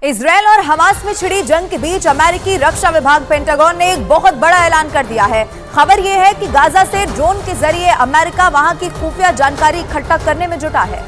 Israel और Hamas में छिड़ी जंग के बीच अमेरिकी रक्षा विभाग पेंटागन ने एक बहुत बड़ा ऐलान कर दिया है। खबर यह है कि गाजा से ड्रोन के जरिए अमेरिका वहां की खुफिया जानकारी इकट्ठा करने में जुटा है।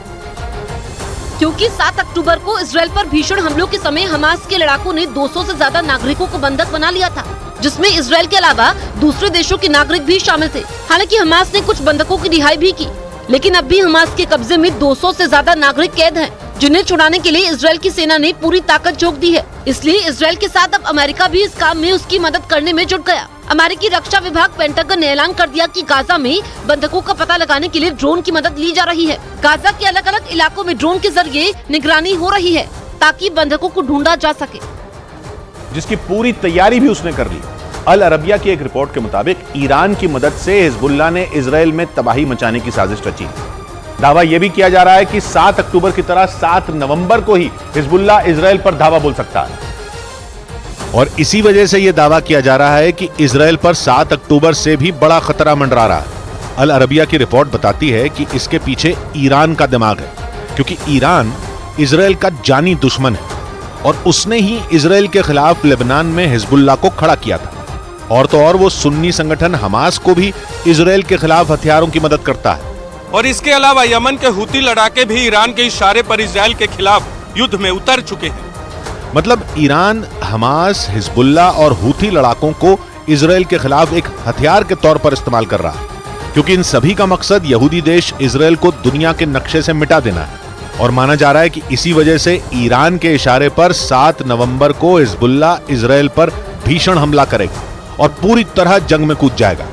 क्योंकि 7 अक्टूबर को इजरायल पर भीषण हमलों के समय हमास के लड़ाकों ने 200 से ज्यादा नागरिकों को बंधक बना लिया था, जिसमें इजरायल के अलावा दूसरे देशों के नागरिक भी शामिल थे। हालांकि हमास ने कुछ बंधकों की रिहाई भी की, लेकिन अब भी हमास के कब्जे में 200 से ज्यादा नागरिक कैद हैं, जिन्हें छुड़ाने के लिए इजरायल की सेना ने पूरी ताकत झोंक दी है। इसलिए इजरायल के साथ अब अमेरिका भी इस काम में उसकी मदद करने में जुट गया। अमेरिकी रक्षा विभाग पेंटागन ने ऐलान कर दिया कि गाजा में बंधकों का पता लगाने के लिए ड्रोन की मदद ली जा रही है। गाजा के अलग अलग इलाकों में ड्रोन के जरिए निगरानी हो रही है ताकि बंधकों को ढूंढा जा सके, जिसकी पूरी तैयारी भी उसने कर ली। अल अरबिया की एक रिपोर्ट के मुताबिक ईरान की मदद से हिजबुल्लाह ने इजरायल में तबाही मचाने की साजिश रची। दावा यह भी किया जा रहा है कि 7 अक्टूबर की तरह 7 नवंबर को ही हिजबुल्लाह इजरायल पर धावा बोल सकता है। और इसी वजह से यह दावा किया जा रहा है कि इजरायल पर 7 अक्टूबर से भी बड़ा खतरा मंडरा रहा है। अल अरबिया की रिपोर्ट बताती है कि इसके पीछे ईरान का दिमाग है, क्योंकि ईरान इजरायल का जानी दुश्मन है और उसने ही इजरायल के खिलाफ लेबनान में हिजबुल्लाह को खड़ा किया था। और तो और वो सुन्नी संगठन हमास को भी इजरायल के खिलाफ हथियारों की मदद करता है। और इसके अलावा यमन के हुती लड़ाके भी ईरान के इशारे पर इजरायल के खिलाफ युद्ध में उतर चुके हैं। मतलब ईरान हमास, हिजबुल्लाह और हुती लड़ाकों को इजरायल के खिलाफ एक हथियार के तौर पर इस्तेमाल कर रहा है, क्योंकि इन सभी का मकसद यहूदी देश इजरायल को दुनिया के नक्शे से मिटा देना है। और माना जा रहा है कि इसी वजह से ईरान के इशारे पर 7 नवंबर को हिजबुल्लाह इजरायल पर भीषण हमला करेगा और पूरी तरह जंग में कूद जाएगा।